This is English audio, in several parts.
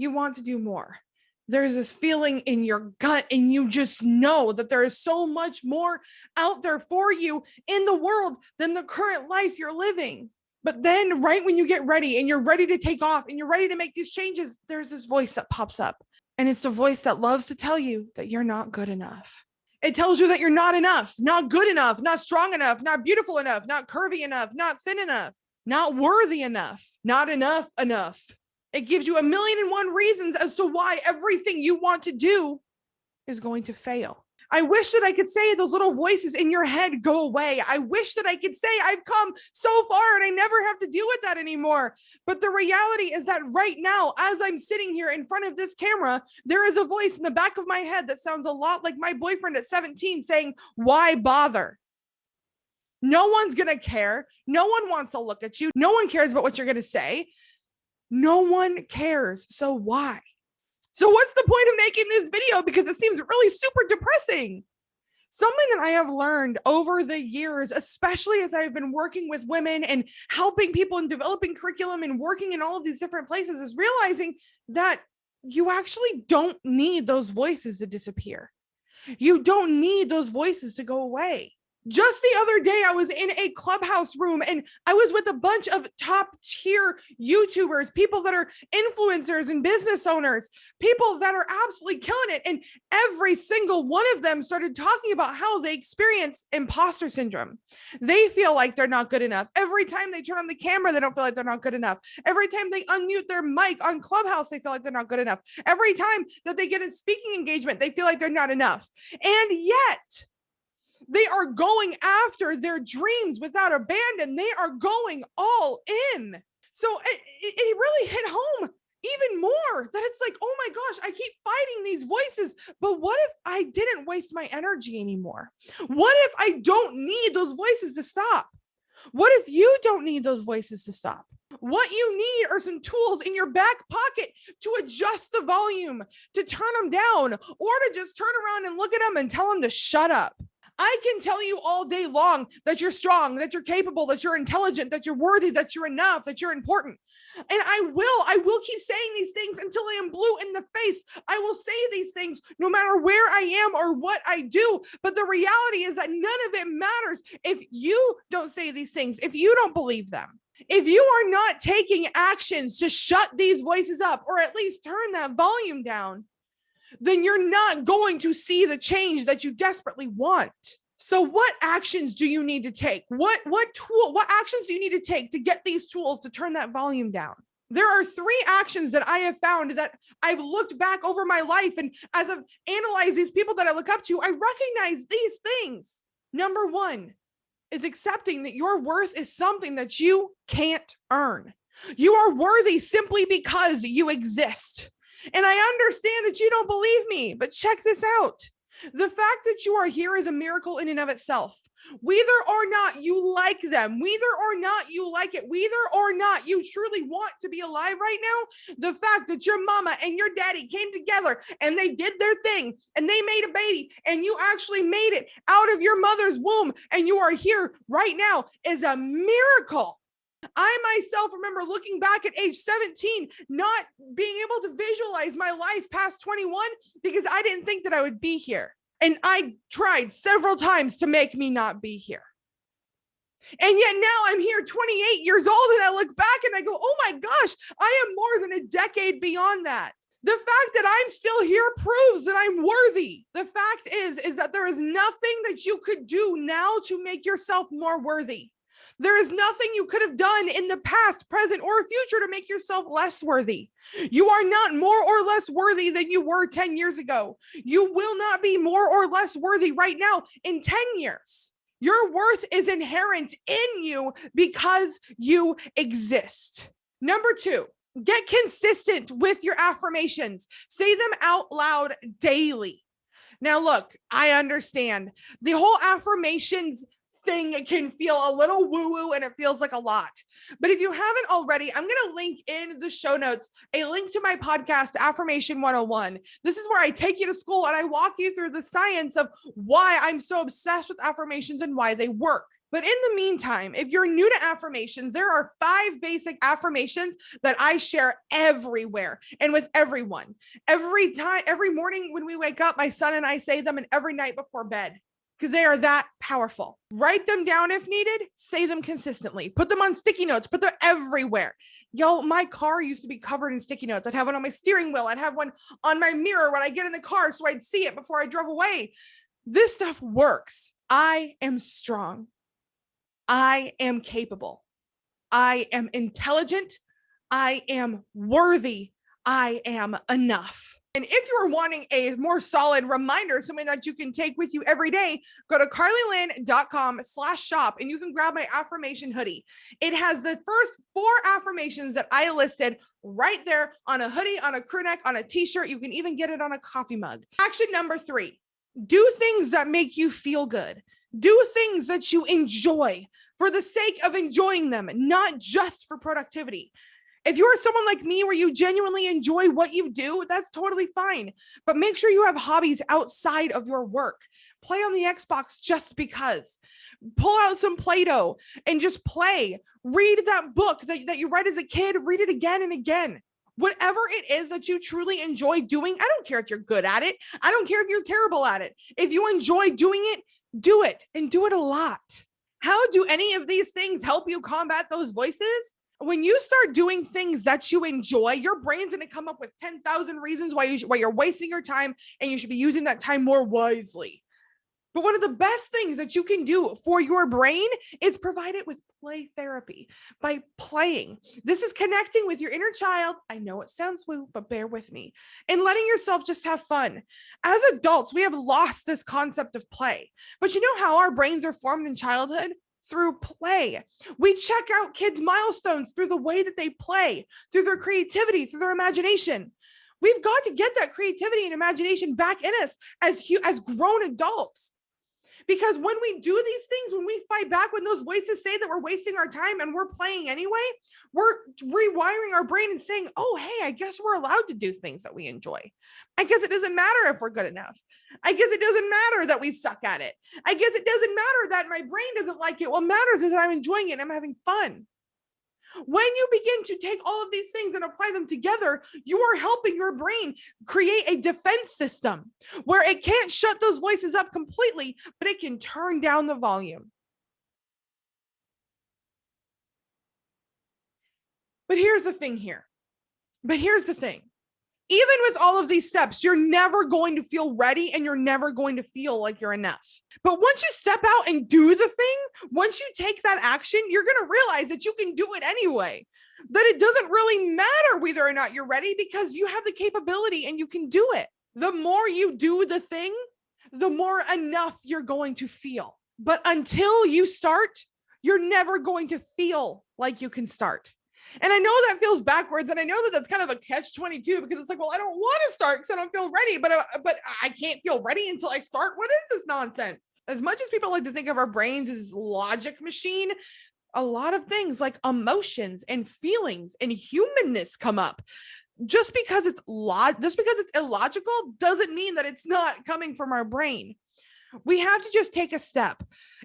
you want to do more. There's this feeling in your gut, and you just know that there is so much more out there for you in the world than the current life you're living. But then right when you get ready and you're ready to take off and you're ready to make these changes, there's this voice that pops up. And it's the voice that loves to tell you that you're not good enough. It tells you that you're not enough, not good enough, not strong enough, not beautiful enough, not curvy enough, not thin enough, not worthy enough, not enough. It gives you 1,000,001 reasons as to why everything you want to do is going to fail. I wish that I could say those little voices in your head go away. I wish that I could say I've come so far and I never have to deal with that anymore. But the reality is that right now, as I'm sitting here in front of this camera, there is a voice in the back of my head that sounds a lot like my boyfriend at 17 saying, why bother? No one's going to care. No one wants to look at you. No one cares about what you're going to say. No one cares. So why? So what's the point of making this video? Because it seems really super depressing. Something that I have learned over the years, especially as I've been working with women and helping people and developing curriculum and working in all of these different places, is realizing that you actually don't need those voices to disappear. You don't need those voices to go away. Just the other day, I was in a Clubhouse room and I was with a bunch of top tier YouTubers, people that are influencers and business owners, people that are absolutely killing it. And every single one of them started talking about how they experience imposter syndrome. They feel like they're not good enough. Every time they turn on the camera, they don't feel like they're not good enough. Every time they unmute their mic on Clubhouse, they feel like they're not good enough. Every time that they get a speaking engagement, they feel like they're not enough. And yet, they are going after their dreams without abandon. They are going all in. So it really hit home even more that it's like, oh my gosh, I keep fighting these voices, but what if I didn't waste my energy anymore? What if I don't need those voices to stop? What if you don't need those voices to stop? What you need are some tools in your back pocket to adjust the volume, to turn them down, or to just turn around and look at them and tell them to shut up. I can tell you all day long that you're strong, that you're capable, that you're intelligent, that you're worthy, that you're enough, that you're important. And I will keep saying these things until I am blue in the face. I will say these things no matter where I am or what I do. But the reality is that none of it matters if you don't say these things, if you don't believe them. If you are not taking actions to shut these voices up, or at least turn that volume down, then you're not going to see the change that you desperately want. So what actions do you need to take? What actions do you need to take to get these tools to turn that volume down? There are 3 actions that I have found that I've looked back over my life, and as I've analyzed these people that I look up to, I recognize these things. Number 1 is accepting that your worth is something that you can't earn. You are worthy simply because you exist. And I understand that you don't believe me, but check this out. The fact that you are here is a miracle in and of itself. Whether or not you like them, whether or not you like it, whether or not you truly want to be alive right now, the fact that your mama and your daddy came together and they did their thing and they made a baby and you actually made it out of your mother's womb and you are here right now is a miracle. I myself remember looking back at age 17, not being able to visualize my life past 21 because I didn't think that I would be here. And I tried several times to make me not be here. And yet now I'm here 28 years old and I look back and I go, oh my gosh, I am more than a decade beyond that. The fact that I'm still here proves that I'm worthy. The fact is that there is nothing that you could do now to make yourself more worthy. There is nothing you could have done in the past, present, or future to make yourself less worthy. You are not more or less worthy than you were 10 years ago. You will not be more or less worthy right now in 10 years. Your worth is inherent in you because you exist. Number 2, get consistent with your affirmations. Say them out loud daily. Now, look, I understand the whole affirmations thing can feel a little woo-woo and it feels like a lot. But if you haven't already, I'm going to link in the show notes a link to my podcast, Affirmation 101. This is where I take you to school and I walk you through the science of why I'm so obsessed with affirmations and why they work. But in the meantime, if you're new to affirmations, there are 5 basic affirmations that I share everywhere and with everyone. Every time, every morning when we wake up, my son and I say them, and every night before bed, because they are that powerful. Write them down if needed, say them consistently, put them on sticky notes, put them everywhere. Yo, my car used to be covered in sticky notes. I'd have one on my steering wheel. I'd have one on my mirror when I get in the car so I'd see it before I drove away. This stuff works. I am strong. I am capable. I am intelligent. I am worthy. I am enough. And if you're wanting a more solid reminder, something that you can take with you every day, go to karleighlynn.com/shop and you can grab my affirmation hoodie. It has the first 4 affirmations that I listed right there on a hoodie, on a crew neck, on a t-shirt. You can even get it on a coffee mug. Action number 3, do things that make you feel good. Do things that you enjoy for the sake of enjoying them, not just for productivity. If you're someone like me where you genuinely enjoy what you do, that's totally fine. But make sure you have hobbies outside of your work. Play on the Xbox just because. Pull out some Play-Doh and just play. Read that book that you read as a kid, read it again and again. Whatever it is that you truly enjoy doing, I don't care if you're good at it. I don't care if you're terrible at it. If you enjoy doing it, do it, and do it a lot. How do any of these things help you combat those voices? When you start doing things that you enjoy, your brain's going to come up with 10,000 reasons why you're wasting your time, and you should be using that time more wisely. But one of the best things that you can do for your brain is provide it with play therapy by playing. This is connecting with your inner child. I know it sounds woo, but bear with me. And letting yourself just have fun. As adults, we have lost this concept of play. But you know how our brains are formed in childhood? Through play. We check out kids' milestones through the way that they play, through their creativity, through their imagination. We've got to get that creativity and imagination back in us as grown adults. Because when we do these things, when we fight back, when those voices say that we're wasting our time and we're playing anyway, we're rewiring our brain and saying, oh, hey, I guess we're allowed to do things that we enjoy. I guess it doesn't matter if we're good enough. I guess it doesn't matter that we suck at it. I guess it doesn't matter that my brain doesn't like it. What matters is that I'm enjoying it and I'm having fun. When you begin to take all of these things and apply them together, you are helping your brain create a defense system where it can't shut those voices up completely, but it can turn down the volume. But here's the thing here. Even with all of these steps, you're never going to feel ready and you're never going to feel like you're enough. But once you step out and do the thing, once you take that action, you're going to realize that you can do it anyway. That it doesn't really matter whether or not you're ready because you have the capability and you can do it. The more you do the thing, the more enough you're going to feel. But until you start, you're never going to feel like you can start. And I know that feels backwards. And I know that that's kind of a catch-22 because it's like, well, I don't want to start because I don't feel ready, but I can't feel ready until I start. What is this nonsense? As much as people like to think of our brains as logic machine, a lot of things like emotions and feelings and humanness come up. Just because it's illogical doesn't mean that it's not coming from our brain. We have to just take a step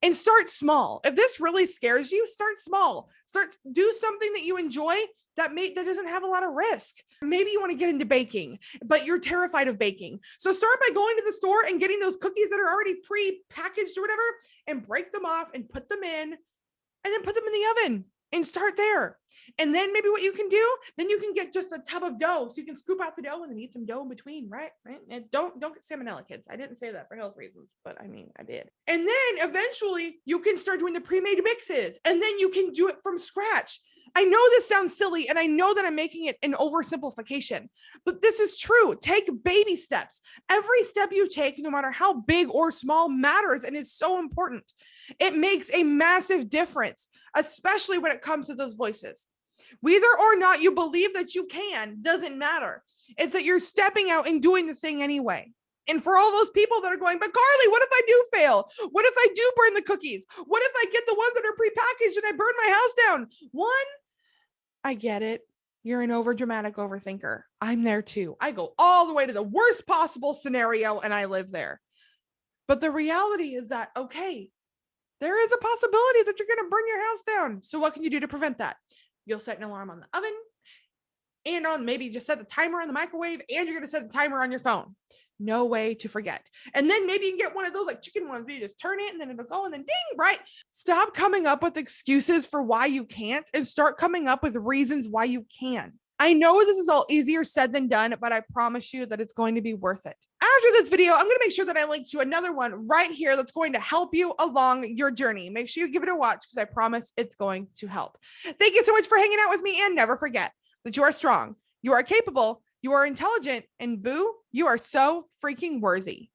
and start small. If this really scares you, start small. Do something that you enjoy that doesn't have a lot of risk. Maybe you want to get into baking, but you're terrified of baking. So start by going to the store and getting those cookies that are already pre-packaged or whatever, and break them off and put them in, and then put them in the oven and start there. And then maybe what you can do, then you can get just a tub of dough. So you can scoop out the dough and then eat some dough in between, right? And don't get salmonella, kids. I didn't say that for health reasons, but I mean, I did. And then eventually you can start doing the pre-made mixes, and then you can do it from scratch. I know this sounds silly, and I know that I'm making it an oversimplification, but this is true. Take baby steps. Every step you take, no matter how big or small, matters and is so important. It makes a massive difference, especially when it comes to those voices. Whether or not you believe that you can doesn't matter. It's that you're stepping out and doing the thing anyway. And for all those people that are going, but Karleigh, what if I do fail? What if I do burn the cookies? What if I get the ones that are prepackaged and I burn my house down? One, I get it. You're an overdramatic overthinker. I'm there too. I go all the way to the worst possible scenario and I live there. But the reality is that, okay, there is a possibility that you're going to burn your house down. So what can you do to prevent that? You'll set an alarm on the oven and on maybe just set the timer on the microwave, and you're going to set the timer on your phone. No way to forget. And then maybe you can get one of those like chicken ones where you just turn it and then it'll go and then ding, right? Stop coming up with excuses for why you can't and start coming up with reasons why you can. I know this is all easier said than done, but I promise you that it's going to be worth it. After this video, I'm going to make sure that I link to another one right here that's going to help you along your journey. Make sure you give it a watch because I promise it's going to help. Thank you so much for hanging out with me, and never forget that you are strong, you are capable, you are intelligent, and boo, you are so freaking worthy.